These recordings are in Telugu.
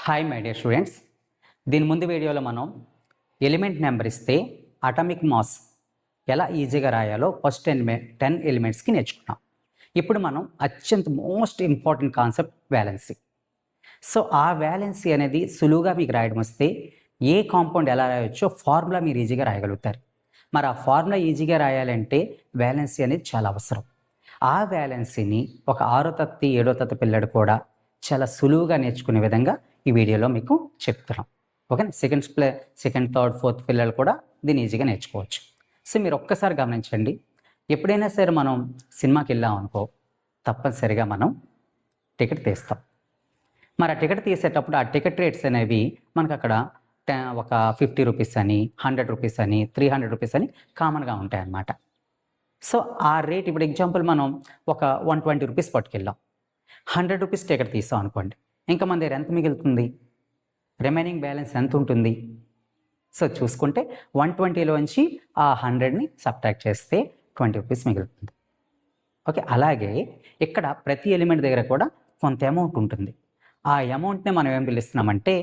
హాయ్ మై డియర్ స్టూడెంట్స్, దీని ముందు వీడియోలో మనం ఎలిమెంట్ నెంబర్ ఇస్తే అటామిక్ మాస్ ఎలా ఈజీగా రాయాలో ఫస్ట్ 10 ఎలిమెంట్స్కి నేర్చుకున్నాం. ఇప్పుడు మనం అత్యంత most important concept valency. So ఆ వ్యాలెన్సీ అనేది సులువుగా మీకు రాయడం వస్తే ఏ కాంపౌండ్ ఎలా రాయొచ్చో ఫార్ములా మీరు ఈజీగా రాయగలుగుతారు. మరి ఆ ఫార్ములా ఈజీగా రాయాలంటే వ్యాలెన్సీ అనేది చాలా అవసరం. ఆ వ్యాలెన్సీని ఒక 6వ తరగతి 7వ తరగతి పిల్లడు కూడా చాలా సులువుగా నేర్చుకునే విధంగా ఈ వీడియోలో మీకు చెప్తున్నాం. ఓకే, సెకండ్ థర్డ్ ఫోర్త్ పిల్లలు కూడా దీన్ని ఈజీగా నేర్చుకోవచ్చు. సో మీరు ఒక్కసారి గమనించండి, ఎప్పుడైనా సరే మనం సినిమాకి వెళ్ళాం అనుకో, తప్పనిసరిగా మనం టికెట్ తీస్తాం. మరి ఆ టికెట్ తీసేటప్పుడు ఆ టికెట్ రేట్స్ అనేవి మనకు అక్కడ ఒక 50 రూపీస్ అని, 100 రూపీస్ అని, 300 రూపీస్ అని కామన్గా ఉంటాయన్నమాట. సో ఆ రేట్ ఇప్పుడు ఎగ్జాంపుల్ మనం ఒక 120 రూపీస్ పట్టుకెళ్ళాం, 100 రూపీస్ టికెట్ తీసాం అనుకోండి, ఇంకా మన దగ్గర ఎంత మిగులుతుంది? రిమైనింగ్ బ్యాలెన్స్ ఎంత ఉంటుంది? సో చూసుకుంటే 120లోంచి ఆ 100ని సబ్ట్రాక్ట్ చేస్తే 20 రూపీస్ మిగులుతుంది. ఓకే, అలాగే ఇక్కడ ప్రతి ఎలిమెంట్ దగ్గర కూడా కొంత అమౌంట్ ఉంటుంది. ఆ అమౌంట్ని మనం ఏం పిలుస్తున్నామంటే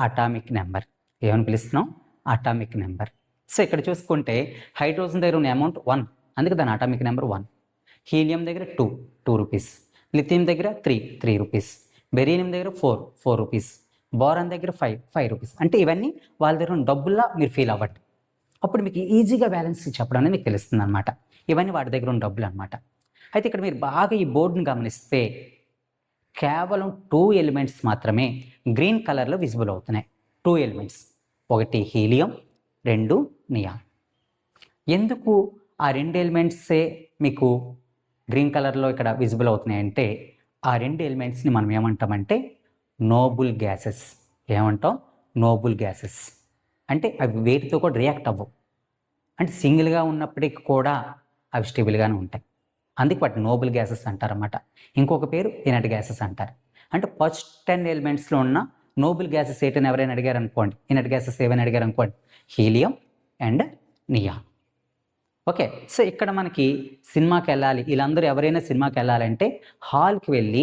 అటామిక్ నెంబర్. ఏమని పిలుస్తున్నాం? Atomic number. సో ఇక్కడ చూసుకుంటే హైడ్రోజన్ దగ్గర ఉన్న అమౌంట్ 1, అందుకే దాని అటామిక్ నెంబర్ 1. హీలియం దగ్గర 2 రూపీస్, లిథియం దగ్గర 3 రూపీస్, బెరీనియం దగ్గర 4 రూపీస్, బోరాన్ దగ్గర 5 రూపీస్. అంటే ఇవన్నీ వాళ్ళ దగ్గర ఉన్న డబ్బుల్లా మీరు ఫీల్ అవ్వండి. అప్పుడు మీకు ఈజీగా బ్యాలెన్స్ చెప్పడం అనేది మీకు తెలుస్తుంది అనమాట. ఇవన్నీ వాటి దగ్గర ఉన్న డబ్బులు అనమాట. అయితే ఇక్కడ మీరు బాగా ఈ బోర్డుని గమనిస్తే కేవలం 2 ఎలిమెంట్స్ మాత్రమే గ్రీన్ కలర్లో విజిబుల్ అవుతున్నాయి. 2 ఎలిమెంట్స్, ఒకటి హీలియం, 2 నియాన్. ఎందుకు ఆ 2 ఎలిమెంట్సే మీకు గ్రీన్ కలర్లో ఇక్కడ విజిబుల్ అవుతున్నాయంటే ఆ 2 ఎలిమెంట్స్ని మనం ఏమంటామంటే నోబుల్ గ్యాసెస్. ఏమంటాం? Nobel gases. అంటే అవి వేటితో కూడా రియాక్ట్ అవ్వవు, అంటే సింగిల్గా ఉన్నప్పటికీ కూడా అవి స్టేబుల్గానే ఉంటాయి. అందుకే వాటి నోబుల్ గ్యాసెస్ అంటారన్నమాట. ఇంకొక పేరు ఇనర్ట్ గ్యాసెస్ అంటారు. అంటే ఫస్ట్ 10 ఎలిమెంట్స్లో ఉన్న నోబుల్ గ్యాసెస్ ఏంటని ఎవరైనా అడిగారు అనుకోండి, ఇనర్ట్ గ్యాసెస్ ఏమైనా అడిగారు అనుకోండి, helium and neon. Okay, so ఇక్కడ మనకి సినిమాకి వెళ్ళాలి, వీళ్ళందరూ ఎవరైనా సినిమాకి వెళ్ళాలంటే హాల్కి వెళ్ళి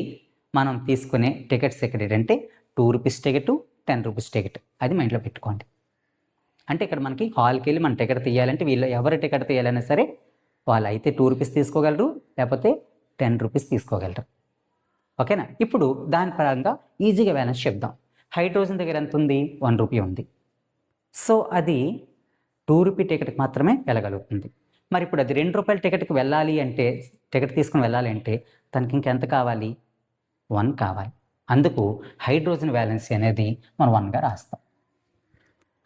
మనం తీసుకునే టికెట్స్ ఎక్కడేంటంటే 2 రూపీస్ టికెట్, 10 రూపీస్ టికెట్. అది మైండ్లో పెట్టుకోండి. అంటే ఇక్కడ మనకి హాల్కి వెళ్ళి మనం టికెట్ తీయాలంటే వీళ్ళు ఎవరు టికెట్ తీయాలన్నా సరే వాళ్ళు అయితే 2 రూపీస్ తీసుకోగలరు, లేకపోతే 10 రూపీస్ తీసుకోగలరు. ఓకేనా? ఇప్పుడు దాని పరంగా ఈజీగా బ్యాలెన్స్ చెప్దాం. హైడ్రోజన్ దగ్గర ఎంత ఉంది? 1 రూపీ ఉంది. సో అది 2 రూపీ టికెట్కి మాత్రమే వెళ్ళగలుగుతుంది. మరి ఇప్పుడు అది 2 రూపాయల టికెట్కి వెళ్ళాలి అంటే, టికెట్ తీసుకుని వెళ్ళాలి అంటే తనకి ఇంకెంత కావాలి? 1 కావాలి. అందుకు హైడ్రోజన్ వ్యాలెన్సీ అనేది మనం 1గా రాస్తాం.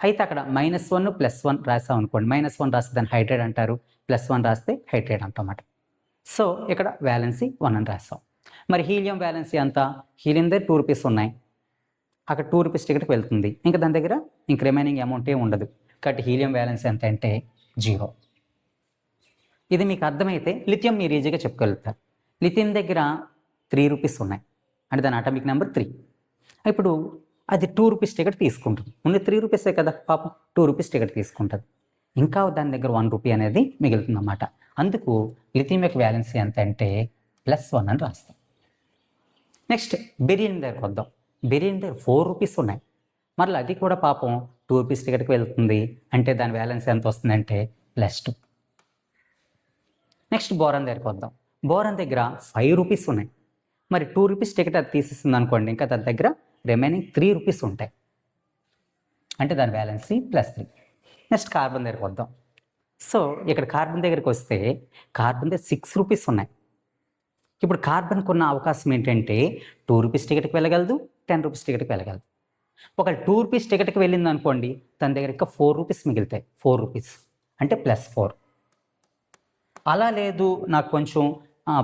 అయితే అక్కడ -1 +1 రాసాం అనుకోండి, -1 రాస్తే దాన్ని హైడ్రేట్ అంటారు, +1 రాస్తే హైడ్రేట్ అంటామాట. సో ఇక్కడ వ్యాలెన్సీ 1 అని రాస్తాం. మరి హీలియం వ్యాలెన్సీ అంతా, హీలియం దగ్గర 2 రూపీస్ ఉన్నాయి, అక్కడ 2 రూపీస్ టికెట్కి వెళ్తుంది, ఇంకా దాని దగ్గర ఇంక రిమైనింగ్ అమౌంట్ ఏమి ఉండదు. కాబట్టి హీలియం వ్యాలెన్సీ ఎంత అంటే 0. ఇది మీకు అర్థమైతే లిథియం మీరు ఈజీగా చెప్పగలుగుతారు. లిథియం దగ్గర 3 రూపీస్ ఉన్నాయి, అంటే దాని అటామిక్ నెంబర్ 3. ఇప్పుడు అది 2 రూపీస్ టికెట్ తీసుకుంటుంది. ముందు 3 రూపీసే కదా పాపం, 2 రూపీస్ టికెట్ తీసుకుంటుంది, ఇంకా దాని దగ్గర 1 రూపీ అనేది మిగులుతుంది అన్నమాట. అందుకు లిథియం యొక్క వ్యాలెన్సీ ఎంత అంటే +1 అని రాస్తాం. నెక్స్ట్ బెరీనియం దగ్గరకు వద్దాం. బెరీనియం దగ్గర 4 రూపీస్ ఉన్నాయి, మరలా అది కూడా పాపం 2 రూపీస్ టికెట్కి వెళ్తుంది, అంటే దాని వ్యాలెన్సీ ఎంత వస్తుందంటే +2. నెక్స్ట్ బోరాన్ దగ్గరకు వద్దాం. బోరాన్ దగ్గర 5 రూపీస్ ఉన్నాయి, మరి 2 రూపీస్ టికెట్ అది తీసేస్తుంది అనుకోండి, ఇంకా దాని దగ్గర రిమైనింగ్ 3 రూపీస్ ఉంటాయి, అంటే దాని వ్యాలెన్సీ +3. నెక్స్ట్ కార్బన్ దగ్గరకు వద్దాం. సో ఇక్కడ కార్బన్ దగ్గరికి వస్తే కార్బన్ దగ్గర 6 రూపీస్ ఉన్నాయి. ఇప్పుడు కార్బన్కి ఉన్న అవకాశం ఏంటంటే 2 రూపీస్ టికెట్కి వెళ్ళగలదు, 10 రూపీస్ టికెట్కి వెళ్ళగలదు. ఒక 2 రూపీస్ టికెట్కి వెళ్ళింది అనుకోండి, తన దగ్గర ఇంకా 4 రూపీస్ మిగులుతాయి, 4 రూపీస్ అంటే +4. అలా లేదు నాకు కొంచెం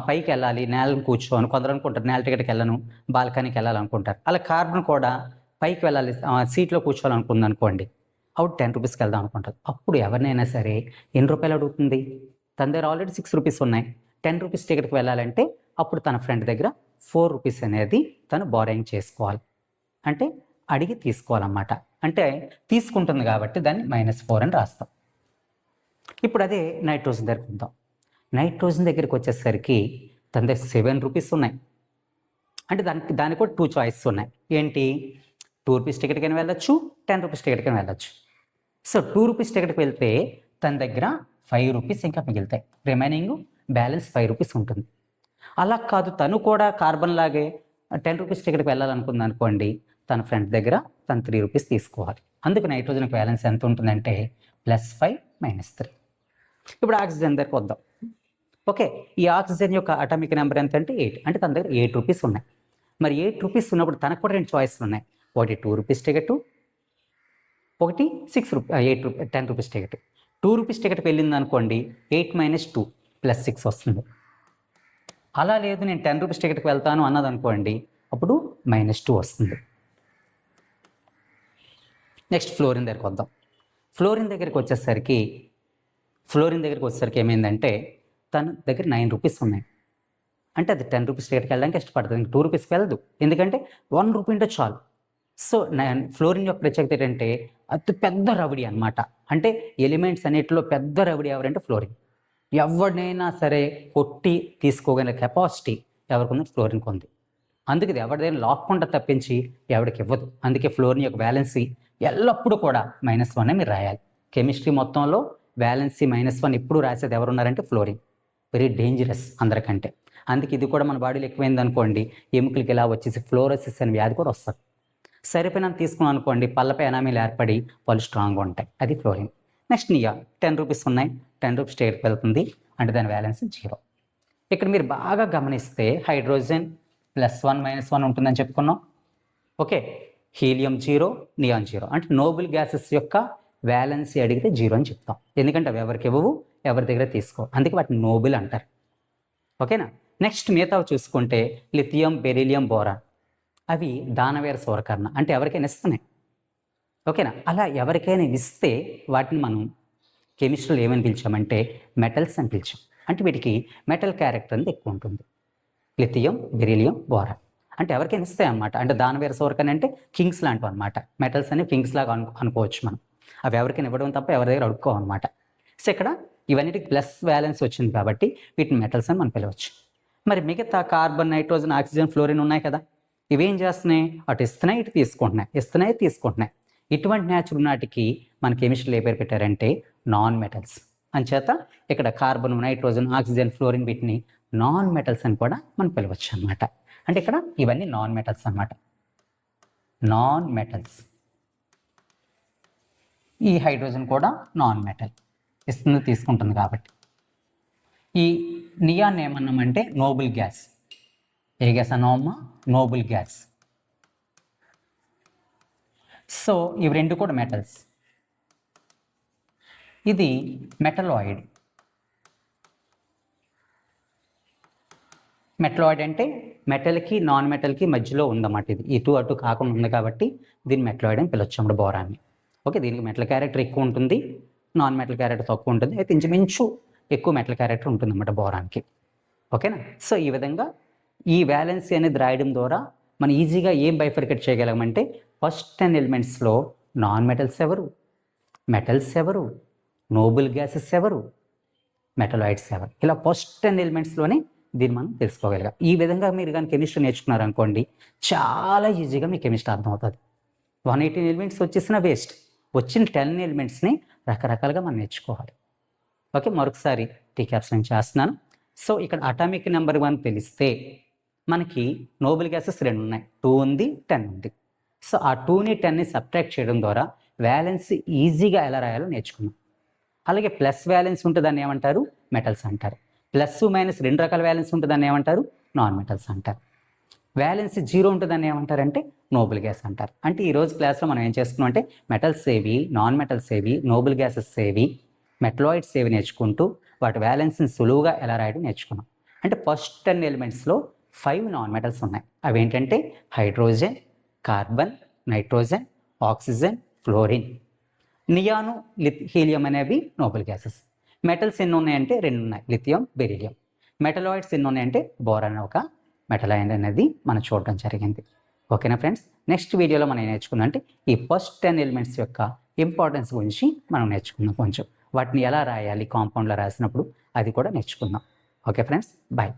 పైకి వెళ్ళాలి, నేలను కూర్చోని కొందరు అనుకుంటారు, నేల టికెట్కి వెళ్ళను, బాల్కనీకి వెళ్ళాలనుకుంటారు. అలా కార్బన్ కూడా పైకి వెళ్ళాలి, సీట్లో కూర్చోవాలనుకుంది అనుకోండి, అప్పుడు 10 రూపీస్కి వెళ్దాం అనుకుంటారు. అప్పుడు ఎవరినైనా సరే ఎన్ని రూపాయలు అడుగుతుంది? తన దగ్గర ఆల్రెడీ 6 రూపీస్ ఉన్నాయి, 10 రూపీస్ టికెట్కి వెళ్ళాలంటే అప్పుడు తన ఫ్రెండ్ దగ్గర 4 రూపీస్ అనేది తను బారోయింగ్ చేసుకోవాలి, అంటే అడిగి తీసుకోవాలన్నమాట. అంటే తీసుకుంటుంది కాబట్టి దాన్ని -4 అని రాస్తాం. ఇప్పుడు అదే నైట్రోజన్ దగ్గరికి వద్దాం. నైట్రోజన్ దగ్గరికి వచ్చేసరికి తన దగ్గర 7 రూపీస్ ఉన్నాయి, అంటే దానికి కూడా 2 చాయిస్ ఉన్నాయి. ఏంటి? రూపీస్ టికెట్కైనా వెళ్ళొచ్చు, 10 రూపీస్ టికెట్కైనా వెళ్ళొచ్చు. సో 2 రూపీస్ టికెట్కి వెళ్తే తన దగ్గర 5 రూపీస్ ఇంకా మిగులుతాయి, రిమైనింగ్ బ్యాలెన్స్ 5 రూపీస్ ఉంటుంది. అలా కాదు, తను కూడా కార్బన్ లాగే 10 రూపీస్ టికెట్కి వెళ్ళాలనుకుంది అనుకోండి, తన ఫ్రెండ్ దగ్గర తను 3 రూపీస్ తీసుకోవాలి. అందుకు నైట్రోజన్కి బ్యాలెన్స్ ఎంత ఉంటుందంటే +5 -3. ఇప్పుడు ఆక్సిజన్ దగ్గరికి వద్దాం. ఓకే, ఈ ఆక్సిజన్ యొక్క అటామిక్ నెంబర్ ఎంత అంటే 8. అంటే తన దగ్గర 8 రూపీస్ ఉన్నాయి. మరి 8 రూపీస్ ఉన్నప్పుడు తనకు కూడా 2 చాయిస్లు ఉన్నాయి. ఒకటి 2 రూపీస్ టికెట్, ఒకటి 10 రూపీస్ టికెట్. 2 రూపీస్ టికెట్కి వెళ్ళింది అనుకోండి, 8 - 2 +6 వస్తుంది. అలా లేదు, నేను 10 రూపీస్ టికెట్కి వెళ్తాను అన్నది అనుకోండి, అప్పుడు -2 వస్తుంది. నెక్స్ట్ ఫ్లోరిన్ దగ్గరికి వద్దాం. ఫ్లోరిన్ దగ్గరికి వచ్చేసరికి ఏమైందంటే తన దగ్గర 9 రూపీస్ ఉన్నాయి. అంటే అది 10 రూపీస్ టికెట్కి వెళ్ళడానికి ఇష్టపడుతుంది, 2 రూపీస్కి వెళ్ళదు. ఎందుకంటే 1 రూపీ ఉంటే చాలు. సో ఫ్లోరిన్ యొక్క ప్రత్యేకత ఏంటంటే అతి పెద్ద రవిడి అనమాట. అంటే ఎలిమెంట్స్ అన్నిటిలో పెద్ద రవిడి ఎవరంటే ఫ్లోరిన్. ఎవరినైనా సరే కొట్టి తీసుకోగలిగే కెపాసిటీ ఎవరికి ఫ్లోరిన్కి ఉంది. అందుకే ఇది ఎవరిదైనా లాక్కుండా తప్పించి ఎవరికి ఇవ్వదు. అందుకే ఫ్లోరిన్ యొక్క వ్యాలెన్సీ ఎల్లప్పుడూ కూడా -1 మీరు రాయాలి. కెమిస్ట్రీ మొత్తంలో వ్యాలెన్సీ -1 ఎప్పుడు రాసేది ఎవరున్నారంటే ఫ్లోరిన్. వెరీ డేంజరస్ అందరికంటే. అందుకే ఇది కూడా మన బాడీలో ఎక్కువైంది అనుకోండి, ఎముకలకి ఇలా వచ్చేసి ఫ్లోరోసిస్ అనే వ్యాధి కూడా వస్తుంది. సరిపోయినంత తీసుకున్నాం అనుకోండి, పళ్ళపై ఎనామీలు ఏర్పడి పళ్ళు స్ట్రాంగ్గా ఉంటాయి. అది ఫ్లోరిన్. నెక్స్ట్ నియాన్ 10 రూపీస్ ఉన్నాయి, 10 రూపీస్ టికెట్కి వెళ్తుంది, అంటే దాని వ్యాలెన్స్ 0. ఇక్కడ మీరు బాగా గమనిస్తే హైడ్రోజన్ +1 -1 ఉంటుందని చెప్పుకున్నాం. Okay, helium 0, neon 0. అంటే నోబుల్ గ్యాసెస్ యొక్క వ్యాలెన్సీ అడిగితే 0 అని చెప్తాం. ఎందుకంటే అవి ఎవరికి ఇవ్వవు, ఎవరి దగ్గర తీసుకో, అందుకే వాటిని నోబుల్ అంటారు. ఓకేనా. నెక్స్ట్ మిగతావి చూసుకుంటే లిథియం, బెరీలియం, బోరాన్ అవి దానవేర సూరకర్ణ, అంటే ఎవరికైనా ఇస్తున్నాయి. ఓకేనా. అలా ఎవరికైనా ఇస్తే వాటిని మనం కెమిస్ట్రీలో ఏమని పిలిచామంటే మెటల్స్ అని పిలిచాం. అంటే వీటికి మెటల్ క్యారెక్టర్ అనేది ఎక్కువ ఉంటుంది. లిథియం, బెరీలియం, బోరాన్ అంటే ఎవరికైనా ఇస్తాయి అన్నమాట. అంటే దానవేర సూరకర్ణ అంటే కింగ్స్ లాంటివి అనమాట. మెటల్స్ అనేవి కింగ్స్ లాగా అనుకోవచ్చు మనం. అవి ఎవరికైనా ఇవ్వడం తప్ప ఎవరి దగ్గర అడుక్కోవన్నమాట. సో ఇక్కడ ఇవన్నిటికి ప్లస్ వ్యాలెన్స్ వచ్చింది కాబట్టి వీటిని మెటల్స్ అని మనం పిలవచ్చు. మరి మిగతా కార్బన్, నైట్రోజన్, ఆక్సిజన్, ఫ్లోరిన్ ఉన్నాయి కదా, ఇవేం చేస్తున్నాయి? అటు ఇస్తున్నాయి, ఇటు తీసుకుంటున్నాయి. ఇటువంటి న్యాచురల్ నాటికి మన కెమిస్ట్రీలో ఏ పేరు పెట్టారంటే నాన్ మెటల్స్. అంచేత ఇక్కడ కార్బన్, నైట్రోజన్, ఆక్సిజన్, ఫ్లోరిన్ వీటిని నాన్ మెటల్స్ అని కూడా మనం పిలవచ్చు అనమాట. అంటే ఇక్కడ ఇవన్నీ నాన్ మెటల్స్ అనమాట. Non metals. ఈ హైడ్రోజన్ కూడా నాన్ మెటల్, ఇస్తుంది తీసుకుంటుంది కాబట్టి. ఈ నియాన్ ఏమన్నామంటే నోబుల్ గ్యాస్. ఏ గ్యాస్ అన్నామమ్మా? Noble gas. సో ఇవి రెండు కూడా మెటల్స్. ఇది మెటలాయిడ్. మెటలాయిడ్ అంటే మెటల్కి నాన్ మెటల్కి మధ్యలో ఉందన్నమాట. ఇది ఇటు అటు కాకుండా ఉంది కాబట్టి దీన్ని మెటలాయిడ్ అని పిలవచ్చు బోరాన్ని. ఓకే, దీనికి మెటల్ క్యారెక్టర్ ఎక్కువ ఉంటుంది, నాన్ మెటల్ క్యారెక్టర్ తక్కువ ఉంటుంది. అయితే ఇంచుమించు ఎక్కువ మెటల్ క్యారెక్టర్ ఉంటుంది అన్నమాట బోరాన్కి. ఓకేనా. సో ఈ విధంగా ఈ వ్యాలెన్సీ అనేది రాయడం ద్వారా మనం ఈజీగా ఏం బైఫర్కేట్ చేయగలమంటే ఫస్ట్ 10 ఎలిమెంట్స్లో నాన్ మెటల్స్ ఎవరు, మెటల్స్ ఎవరు, నోబుల్ గ్యాసెస్ ఎవరు, మెటలాయిడ్స్ ఎవరు, ఇలా ఫస్ట్ 10 ఎలిమెంట్స్లోనే దీన్ని మనం తెలుసుకోగలిగాం. ఈ విధంగా మీరు కానీ కెమిస్ట్రీ నేర్చుకున్నారనుకోండి, చాలా ఈజీగా మీ కెమిస్ట్రీ అర్థమవుతుంది. 118 ఎలిమెంట్స్ వచ్చేసిన వేస్ట్, వచ్చిన 10 ఎలిమెంట్స్ని రకరకాలుగా మనం నేర్చుకోవాలి. ఓకే, మరొకసారి రీక్యాప్స్ చేస్తున్నాను. సో ఇక్కడ అటామిక్ నెంబర్ 1 తెలిస్తే మనకి నోబుల్ గ్యాసెస్ 2 ఉన్నాయి, 2 ఉంది, 10 ఉంది. సో ఆ 2ని 10ని సబ్ట్రాక్ట్ చేయడం ద్వారా వ్యాలెన్సీ ఈజీగా ఎలా రాయాలో నేర్చుకున్నాం. అలాగే ప్లస్ వ్యాలెన్స్ ఉంటే దాన్ని ఏమంటారు? మెటల్స్ అంటారు. ప్లస్ మైనస్ 2 రకాల వ్యాలెన్స్ ఉంటే దాన్ని ఏమంటారు? నాన్ మెటల్స్ అంటారు. వ్యాలెన్సీ 0 ఉంటే దాన్ని ఏమంటారంటే నోబుల్ గ్యాస్ అంటారు. అంటే ఈరోజు క్లాస్లో మనం ఏం చేసుకున్నాం అంటే మెటల్స్ ఏవి, నాన్ మెటల్స్ ఏవి, నోబుల్ గ్యాసెస్ ఏవి, మెటలాయిడ్స్ ఏవి నేర్చుకుంటూ వాటి వ్యాలెన్స్ని సులువుగా ఎలా రాయడం నేర్చుకున్నాం. అంటే ఫస్ట్ 10 ఎలిమెంట్స్లో 5 నాన్ మెటల్స్ ఉన్నాయి. అవి ఏంటంటే hydrogen, carbon, nitrogen, oxygen, fluorine. Neon, helium అనేవి నోబుల్ గ్యాసెస్. మెటల్స్ ఎన్ని ఉన్నాయంటే 2 ఉన్నాయి, లిథియం, బెరీలియం. మెటలాయిడ్స్ ఎన్ని ఉన్నాయంటే బోరాన్ ఒక మెటలాయిడ్ అనేది మనం చూడడం జరిగింది. ఓకేనా ఫ్రెండ్స్, నెక్స్ట్ వీడియోలో మనం నేర్చుకుందాం అంటే ఈ ఫస్ట్ 10 ఎలిమెంట్స్ యొక్క ఇంపార్టెన్స్ గురించి మనం నేర్చుకుందాం. కొంచెం వాటిని ఎలా రాయాలి కాంపౌండ్లో రాసినప్పుడు అది కూడా నేర్చుకుందాం. Okay friends, bye.